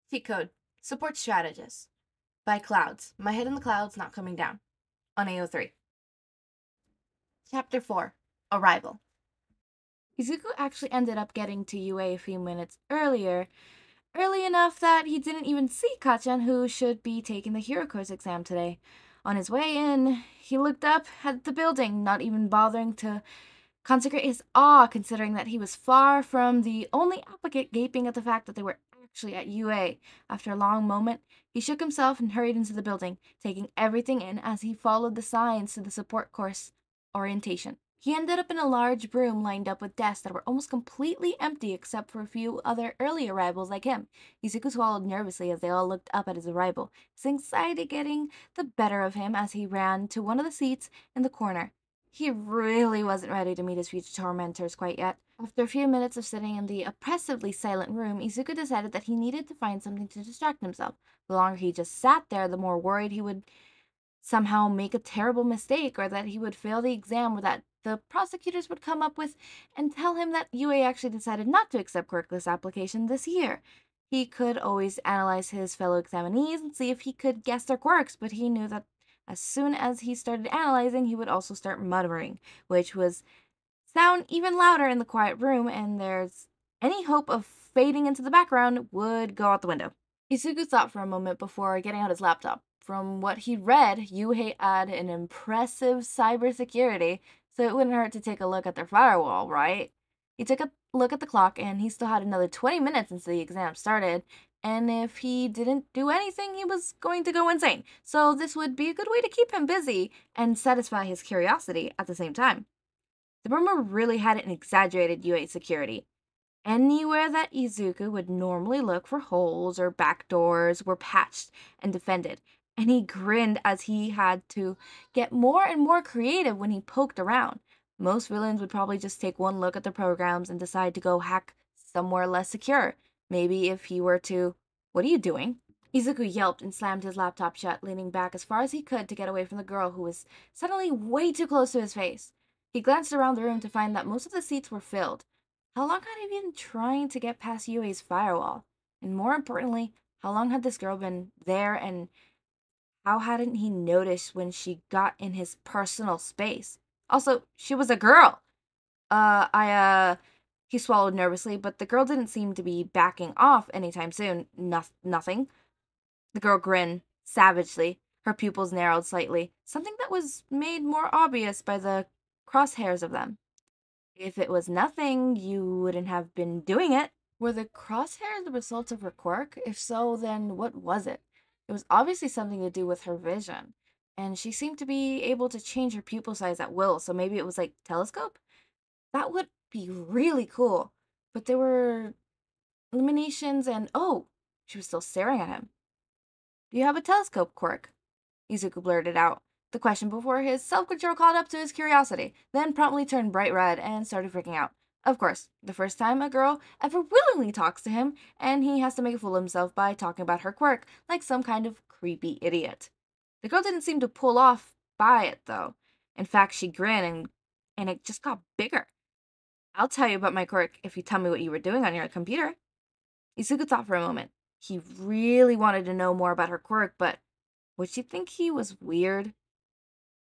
Cheat code. Support Strategist. By Clouds. My head in the clouds not coming down. On AO3. Chapter 4. Arrival. Izuku actually ended up getting to UA a few minutes early enough that he didn't even see Kachan, who should be taking the hero course exam today. On his way in, he looked up at the building, not even bothering to consecrate his awe, considering that he was far from the only applicant gaping at the fact that they were actually at UA. After a long moment, he shook himself and hurried into the building, taking everything in as he followed the signs to the support course orientation. He ended up in a large room lined up with desks that were almost completely empty except for a few other early arrivals like him. Izuku swallowed nervously as they all looked up at his arrival, his anxiety getting the better of him as he ran to one of the seats in the corner. He really wasn't ready to meet his future tormentors quite yet. After a few minutes of sitting in the oppressively silent room, Izuku decided that he needed to find something to distract himself. The longer he just sat there, the more worried he would somehow make a terrible mistake, or that he would fail the exam, or that the prosecutors would come up with and tell him that UA actually decided not to accept Quirkless application this year. He could always analyze his fellow examinees and see if he could guess their quirks, but he knew that as soon as he started analyzing, he would also start muttering, which was sound even louder in the quiet room, and there's any hope of fading into the background would go out the window. Izuku thought for a moment before getting out his laptop. From what he read, UA had an impressive cybersecurity, so it wouldn't hurt to take a look at their firewall, right? He took a look at the clock, and he still had another 20 minutes until the exam started, and if he didn't do anything, he was going to go insane. So this would be a good way to keep him busy and satisfy his curiosity at the same time. The rumor really had an exaggerated UA security. Anywhere that Izuku would normally look for holes or back doors were patched and defended, and he grinned as he had to get more and more creative when he poked around. Most villains would probably just take one look at the programs and decide to go hack somewhere less secure. Maybe if he were to... What are you doing? Izuku yelped and slammed his laptop shut, leaning back as far as he could to get away from the girl who was suddenly way too close to his face. He glanced around the room to find that most of the seats were filled. How long had he been trying to get past UA's firewall? And more importantly, how long had this girl been there, and how hadn't he noticed when she got in his personal space? Also, she was a girl. He swallowed nervously, but the girl didn't seem to be backing off anytime soon. Nothing. The girl grinned savagely. Her pupils narrowed slightly, something that was made more obvious by the crosshairs of them. If it was nothing, you wouldn't have been doing it. Were the crosshairs the result of her quirk? If so, then what was it? It was obviously something to do with her vision, and she seemed to be able to change her pupil size at will, so maybe it was like telescope? That would be really cool. But there were eliminations and... Oh! She was still staring at him. Do you have a telescope, Quirk? Izuku blurted out the question before his self-control caught up to his curiosity, then promptly turned bright red and started freaking out. Of course, the first time a girl ever willingly talks to him, and he has to make a fool of himself by talking about her quirk like some kind of creepy idiot. The girl didn't seem to pull off by it, though. In fact, she grinned, and it just got bigger. I'll tell you about my quirk if you tell me what you were doing on your computer. Izuku thought for a moment. He really wanted to know more about her quirk, but would she think he was weird?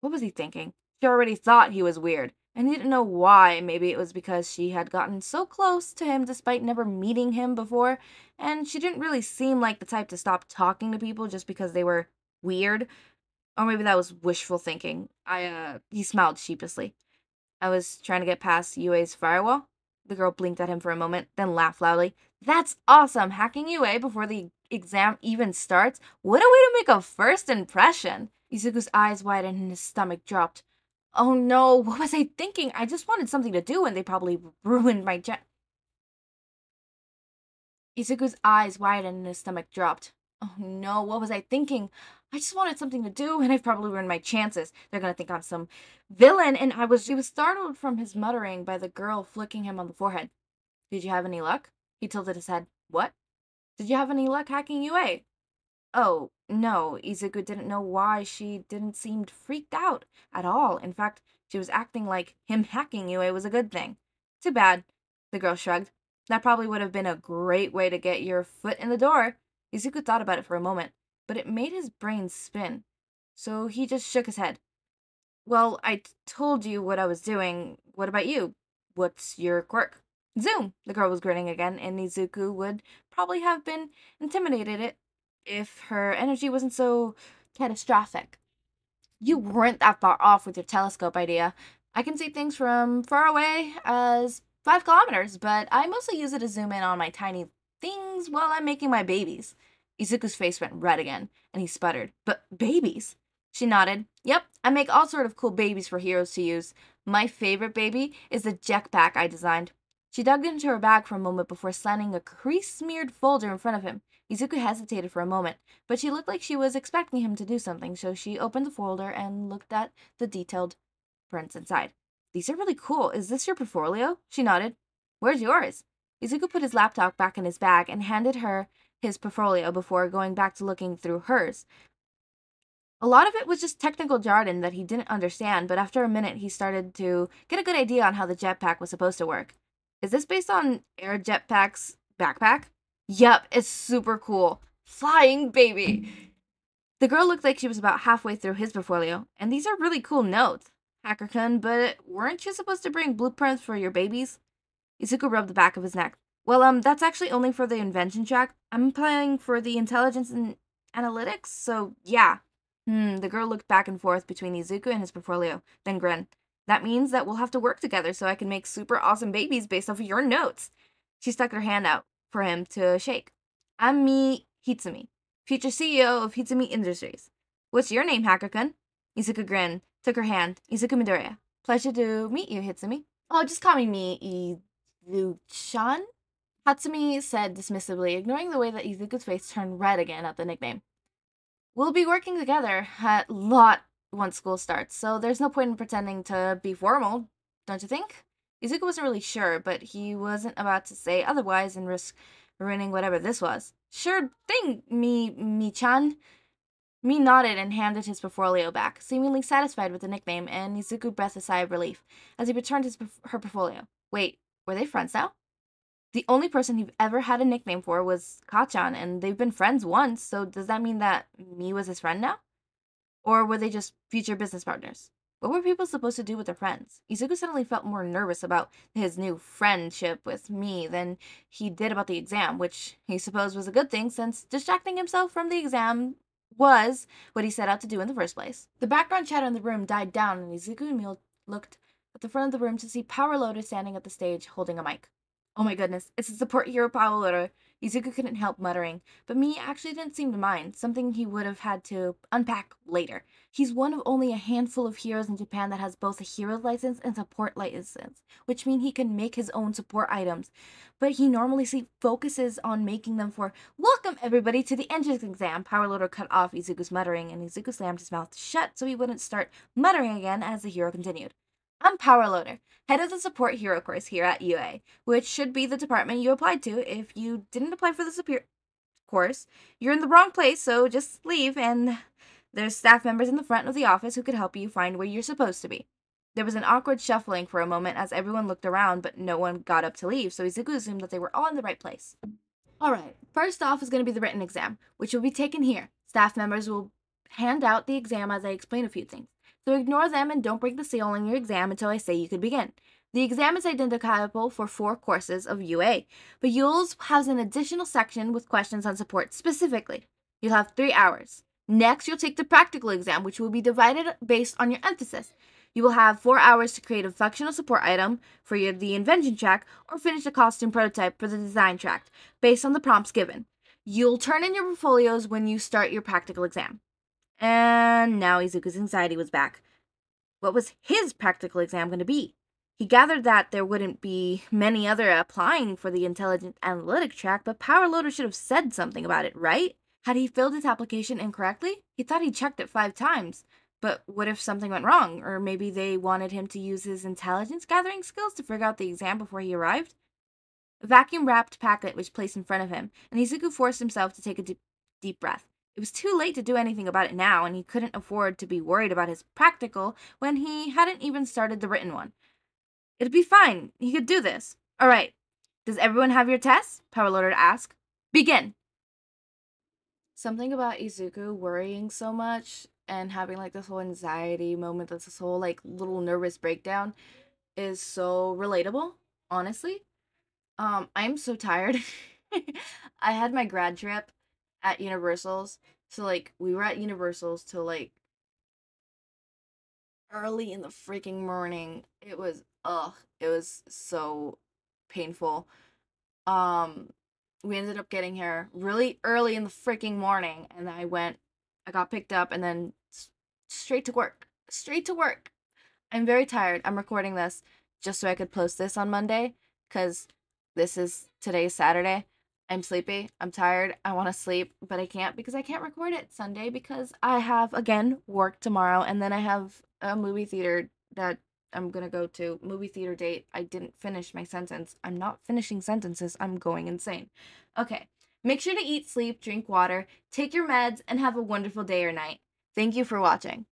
What was he thinking? She already thought he was weird, and he didn't know why. Maybe it was because she had gotten so close to him despite never meeting him before, and she didn't really seem like the type to stop talking to people just because they were weird. Or maybe that was wishful thinking. He smiled sheepishly. I was trying to get past UA's firewall. The girl blinked at him for a moment, then laughed loudly. That's awesome! Hacking UA before the exam even starts? What a way to make a first impression! Izuku's eyes widened and his stomach dropped. Oh no, what was I thinking? I just wanted something to do and they probably ruined my Izuku's eyes widened and his stomach dropped. Oh no, what was I thinking? I just wanted something to do and I've probably ruined my chances. They're gonna think I'm some villain, and he was startled from his muttering by the girl flicking him on the forehead. Did you have any luck? He tilted his head. What? Did you have any luck hacking UA? Oh, no, Izuku didn't know why she didn't seem freaked out at all. In fact, she was acting like him hacking UA was a good thing. Too bad, the girl shrugged. That probably would have been a great way to get your foot in the door. Izuku thought about it for a moment, but it made his brain spin. So he just shook his head. Well, I told you what I was doing. What about you? What's your quirk? Zoom! The girl was grinning again, and Izuku would probably have been intimidated if her energy wasn't so catastrophic. You weren't that far off with your telescope idea. I can see things from far away as 5 kilometers, but I mostly use it to zoom in on my tiny things while I'm making my babies. Izuku's face went red again, and he sputtered. But babies? She nodded. Yep, I make all sort of cool babies for heroes to use. My favorite baby is the jetpack I designed. She dug into her bag for a moment before slamming a crease-smeared folder in front of him. Izuku hesitated for a moment, but she looked like she was expecting him to do something, so she opened the folder and looked at the detailed prints inside. These are really cool. Is this your portfolio? She nodded. Where's yours? Izuku put his laptop back in his bag and handed her his portfolio before going back to looking through hers. A lot of it was just technical jargon that he didn't understand, but after a minute he started to get a good idea on how the jetpack was supposed to work. Is this based on Air Jetpack's backpack? Yup, it's super cool. Flying baby! The girl looked like she was about halfway through his portfolio, and these are really cool notes. Hacker-kun, but weren't you supposed to bring blueprints for your babies? Izuku rubbed the back of his neck. Well, that's actually only for the invention track. I'm applying for the intelligence and analytics, so yeah. The girl looked back and forth between Izuku and his portfolio, then grinned. That means that we'll have to work together so I can make super awesome babies based off of your notes. She stuck her hand out for him to shake. I'm Hitsume, future CEO of Hitsume Industries. What's your name, Hacker-kun? Izuku grinned, took her hand. Izuku Midoriya. Pleasure to meet you, Hitsume. Oh, just call me Izuku-chan? Hatsume said dismissively, ignoring the way that Izuku's face turned red again at the nickname. We'll be working together a lot once school starts, so there's no point in pretending to be formal, don't you think? Izuku wasn't really sure, but he wasn't about to say otherwise and risk ruining whatever this was. Sure thing, me-chan. Me nodded and handed his portfolio back, seemingly satisfied with the nickname, and Izuku breathed a sigh of relief as he returned her portfolio. Wait, were they friends now? The only person he'd ever had a nickname for was Kachan, and they've been friends once, so does that mean that me was his friend now? Or were they just future business partners? What were people supposed to do with their friends? Izuku suddenly felt more nervous about his new friendship with me than he did about the exam, which he supposed was a good thing since distracting himself from the exam was what he set out to do in the first place. The background chatter in the room died down, and Izuku and Mio looked at the front of the room to see Power Loader standing at the stage holding a mic. Oh my goodness, it's a support hero Power Loader. Izuku couldn't help muttering, but Mii actually didn't seem to mind, something he would have had to unpack later. He's one of only a handful of heroes in Japan that has both a hero license and support license, which means he can make his own support items. But he normally focuses on making them for welcome everybody to the entrance exam. Power Loader cut off Izuku's muttering, and Izuku slammed his mouth shut so he wouldn't start muttering again as the hero continued. I'm Power Loader, head of the support hero course here at UA, which should be the department you applied to. If you didn't apply for the support course, you're in the wrong place, so just leave, and there's staff members in the front of the office who could help you find where you're supposed to be. There was an awkward shuffling for a moment as everyone looked around, but no one got up to leave, so Izuku assumed that they were all in the right place. Alright, first off is going to be the written exam, which will be taken here. Staff members will hand out the exam as I explain a few things. So ignore them and don't break the seal on your exam until I say you could begin. The exam is identifiable for 4 courses of UA, but yours has an additional section with questions on support specifically. You'll have 3 hours. Next, you'll take the practical exam, which will be divided based on your emphasis. You will have 4 hours to create a functional support item for the invention track or finish a costume prototype for the design track, based on the prompts given. You'll turn in your portfolios when you start your practical exam. And now Izuku's anxiety was back. What was his practical exam going to be? He gathered that there wouldn't be many other applying for the intelligent analytic track, but Power Loader should have said something about it, right? Had he filled his application incorrectly? He thought he checked it 5 times. But what if something went wrong? Or maybe they wanted him to use his intelligence gathering skills to figure out the exam before he arrived? A vacuum-wrapped packet was placed in front of him, and Izuku forced himself to take a deep breath. It was too late to do anything about it now, and he couldn't afford to be worried about his practical when he hadn't even started the written one. It'd be fine. He could do this. All right. Does everyone have your tests? Power Loader asked. Begin. Something about Izuku worrying so much and having like this whole anxiety moment, that's this whole like little nervous breakdown is so relatable, honestly. I'm so tired. I had my grad trip at Universal's. So like we were at Universal's till like early in the freaking morning. It was so painful. Um we ended up getting here really early in the freaking morning, and I got picked up and then straight to work. Straight to work. I'm very tired. I'm recording this just so I could post this on Monday cuz today's Saturday. I'm sleepy. I'm tired. I want to sleep, but I can't because I can't record it Sunday because I have again work tomorrow, and then I have a movie theater that I'm going to go to. Movie theater date. I didn't finish my sentence. I'm not finishing sentences. I'm going insane. Okay. Make sure to eat, sleep, drink water, take your meds, and have a wonderful day or night. Thank you for watching.